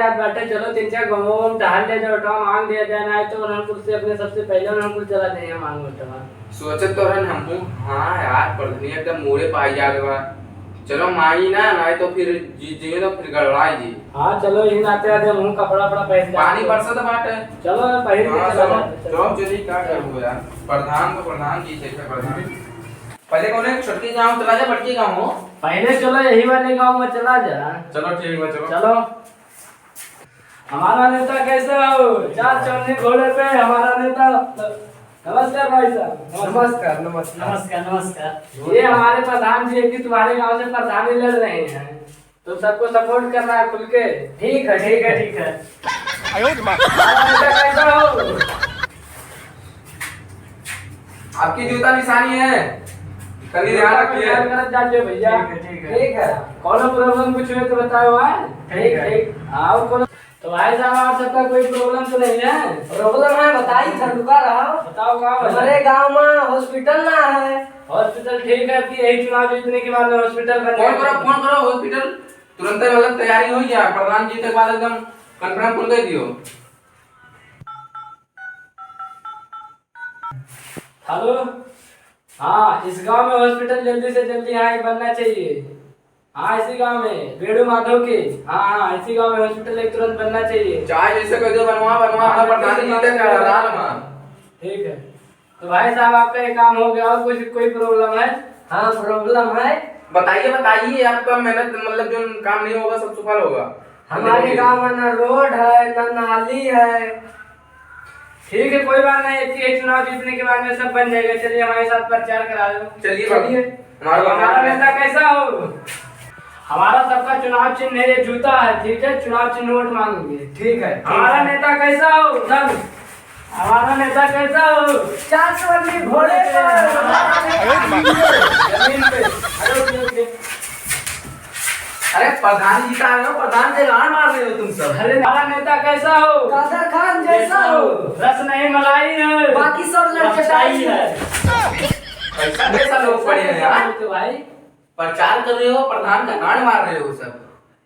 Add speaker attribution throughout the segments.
Speaker 1: याद बैठे, चलो 3-4 गाँव टहल ले जाओ, उठवा मांग दिया जाए ना तो उन्होंने से अपने सबसे पहले उन्होंने चला जाए मांग उठवा
Speaker 2: सोचत तो रहन हमहू। हाँ यार प्रधानी एकदम मोरे पाई जा रहा। चलो माई ना ना तो फिर जी तो फिर गड़बड़ाई जी।
Speaker 1: हाँ चलो इन आते आते मुंह कपड़ा पहन
Speaker 2: पानी बरसत बाटे।
Speaker 1: चलो पहन के चला
Speaker 2: चलो चली क्या करूँ यार। प्रधान तो प्रधान की चाहिए प्रधान। पहले कौन है छोटकी गांव चला जा बड़की गांव हो।
Speaker 1: पहले चलो यही वाले गांव में चला जा।
Speaker 2: चलो ठीक है चलो।
Speaker 1: चलो हमारा नेता कैसा हो? 4 चौने घोड़े पे हमारा नेता। नमस्कार भाई साहब।
Speaker 2: नमस्कार
Speaker 1: नमस्कार। ये हमारे प्रधान जी कि तुम्हारे गांव से प्रधानी लड़ रहे हैं, तो सबको सपोर्ट करना है खुल के।
Speaker 3: ठीक है।
Speaker 1: कैसा हो?
Speaker 2: आपकी जूता निशानी है, कभी ध्यान रखिए
Speaker 1: भैया।
Speaker 3: ठीक है।
Speaker 1: कौन प्रॉब्लम कुछ है तो बताओ।
Speaker 3: ठीक।
Speaker 1: आओ कौन तो भाई साहब आप सबका कोई प्रॉब्लम तो नहीं है?
Speaker 3: प्रॉब्लम है बताई था रुका रहा।
Speaker 1: बताओ क्या
Speaker 3: हमारे गांव में हॉस्पिटल ना है।
Speaker 1: हॉस्पिटल ठीक है, आपकी यही चुनाव जीतने के बाद में हॉस्पिटल बन
Speaker 2: फोन करो हॉस्पिटल तुरंत मतलब तैयारी हो गया। प्रधान जी के बाद एकदम कंफर्म खुल गई दियो।
Speaker 1: हेलो हाँ, इस गांव में हॉस्पिटल जल्दी से जल्दी यहाँ बनना चाहिए। हाँ इसी गांव में बेड़ू माधव के। हाँ इसी गांव में हॉस्पिटल एक तुरंत बनना चाहिए।
Speaker 2: चाहे जैसे कह दो बनवा प्रधान जी जीते का राल में।
Speaker 1: ठीक है तो भाई साहब आपका ये काम हो गया। और कुछ कोई प्रॉब्लम है?
Speaker 3: हाँ प्रॉब्लम है।
Speaker 2: बताइए आपका मेहनत मतलब जो काम नहीं होगा सब सफल होगा।
Speaker 3: हमारे गांव में ना रोड है ना नाली है।
Speaker 1: ठीक है कोई बात नहीं, एक चुनाव जीतने के बाद में सब बन जाएगा। चलिए हमारे साथ प्रचार करा दो।
Speaker 2: चलिए
Speaker 1: हमारा नेता कैसा हो? हमारा सबका चुनाव चिन्ह है ये जूता है। ठीक है चुनाव चिन्ह वोट मांगेंगे।
Speaker 3: ठीक है।
Speaker 1: हमारा नेता कैसा हो? सब हमारा नेता कैसा हो?
Speaker 3: 4 चौने घोड़े पर
Speaker 1: जमीन पे। अरे
Speaker 2: अरे प्रधान जी का आए हो, प्रधान से गान मार रहे हो तुम सब।
Speaker 1: अरे हमारा नेता कैसा हो?
Speaker 3: कादर खान जैसा हो।
Speaker 1: रस नहीं मलाई है,
Speaker 3: बाकी सब लड़चटाई है।
Speaker 2: कैसा लोग पड़े हैं यार।
Speaker 1: तो भाई
Speaker 2: प्रचार कर रहे हो, प्रधान का गान मार रहे हो सब।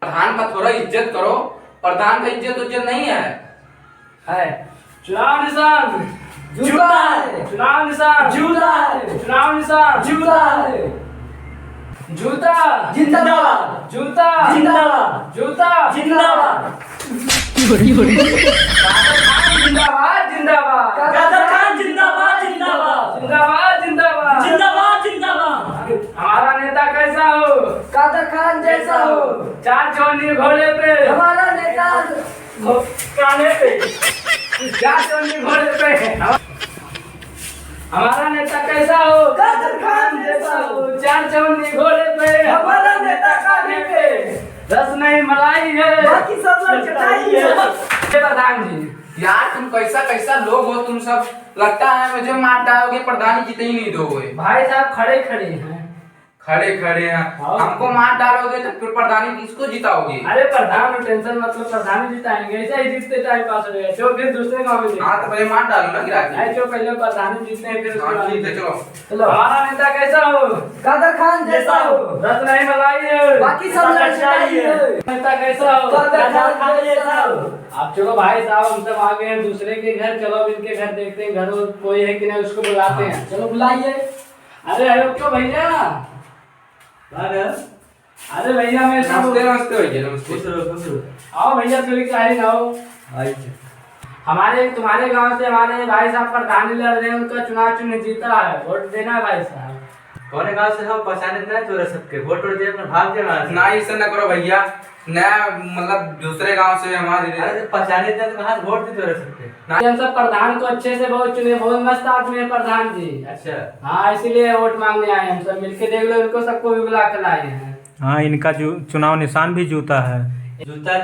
Speaker 2: प्रधान का थोड़ा इज्जत करो। प्रधान का इज्जत नहीं है।
Speaker 1: चुनाव निशान
Speaker 3: जूता है।
Speaker 1: चुनाव निशान
Speaker 3: जूता है।
Speaker 1: चुनाव निशान
Speaker 3: जूता है।
Speaker 1: जूता
Speaker 3: जिंदाबाद।
Speaker 1: जूता
Speaker 3: जिंदाबाद।
Speaker 1: जूता
Speaker 3: जिंदाबाद।
Speaker 1: जिंदाबाद जिंदाबाद
Speaker 3: कादर खान जिंदाबाद। जिंदाबाद।
Speaker 1: जिंदाबाद जिंदाबाद
Speaker 3: जिंदाबाद। जिंदाबाद।
Speaker 1: हमारा नेता कैसा हो?
Speaker 3: कादर खान जैसा हो।
Speaker 1: 4 चौने घोड़े पे
Speaker 3: हमारा नेता
Speaker 1: काने पे 4 चौने घोड़े पे। हमारा नेता कैसा हो?
Speaker 3: कादर खान जैसा हो।
Speaker 1: 4 चौने घोड़े पे
Speaker 3: हमारा नेता काने पे
Speaker 1: रस नहीं मलाई है,
Speaker 3: बाकी सब लड़चटाई है।
Speaker 1: प्रधान जी
Speaker 2: यार तुम कैसा लोग हो तुम सब। लगता है मुझे मार डालोगे, प्रधान जीते ही नहीं दोगे।
Speaker 1: भाई साहब खड़े हैं।
Speaker 2: खड़े हैं हमको मार डालोगे तो फिर प्रधानी किसको जिताओगे?
Speaker 1: अरे प्रधान टेंशन मतलब प्रधान जिताएंगे, ऐसा ही जीतते टाइम पास हो जाएगा। जो फिर दूसरे गांव में
Speaker 2: हाँ तो पहले मार डालो ना गिरा के।
Speaker 1: जो पहले प्रधान जीतते हैं फिर
Speaker 2: हाँ ठीक है चलो।
Speaker 1: चलो हमारा नेता कैसा हो?
Speaker 3: कादर खान जैसा हो।
Speaker 1: रस नहीं मलाई है,
Speaker 3: बाकी सब लड़चटाई है।
Speaker 1: नेता कैसा हो?
Speaker 3: कादर खान जैसा हो।
Speaker 1: आप चलो भाई साहब हम सब आ गए हैं दूसरे के घर। चलो अब इनके घर देखते हैं घर कोई है कि नहीं, उसको बुलाते हैं। चलो बुलाइए। अरे हेलो क्यों भैया? अरे भैया मैं
Speaker 2: नमस्ते भैया।
Speaker 1: आओ भैया थोड़ी चाहे ना हो। हमारे तुम्हारे गांव से हमारे भाई साहब प्रधानी लड़ रहे हैं, उनका चुनाव चिन्ह जीता है, वोट देना है भाई साहब।
Speaker 4: कौन गांव से हम पहचाने नहीं तोरे सबके वोट दे अपना भाग दे मार
Speaker 2: ना ऐसा न करो भैया। नया मतलब दूसरे गांव से हमारे
Speaker 4: अरे पहचाने नहीं तो कहां वोट दे तोरे सबके।
Speaker 1: हम सब प्रधान को अच्छे से बहुत चुने, बहुत मस्त आदमी है प्रधान जी।
Speaker 4: अच्छा
Speaker 1: हाँ इसीलिए वोट मांगने आए हम सब मिलके। देख लो इनको सबको भी बुला कर लाए हैं।
Speaker 5: हाँ इनका चुनाव निशान भी जूता है।
Speaker 4: जूता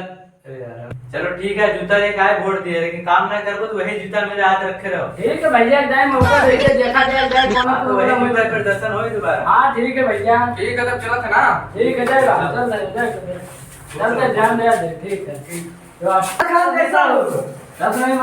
Speaker 4: चलो ठीक है जूता एक आए वोट दिए, लेकिन काम ना करो तो वही जूता मेरे हाथ रखे रहो।
Speaker 1: ठीक है भैया जाए मौका देके देखा जाए
Speaker 4: तो वही जूता पर दर्शन हो दोबारा।
Speaker 1: हाँ ठीक है भैया।
Speaker 2: ठीक है तब चला था ना।
Speaker 1: ठीक है जाएगा चल ध्यान दे। ठीक है
Speaker 3: कादर खान जैसा हो।
Speaker 1: रस नहीं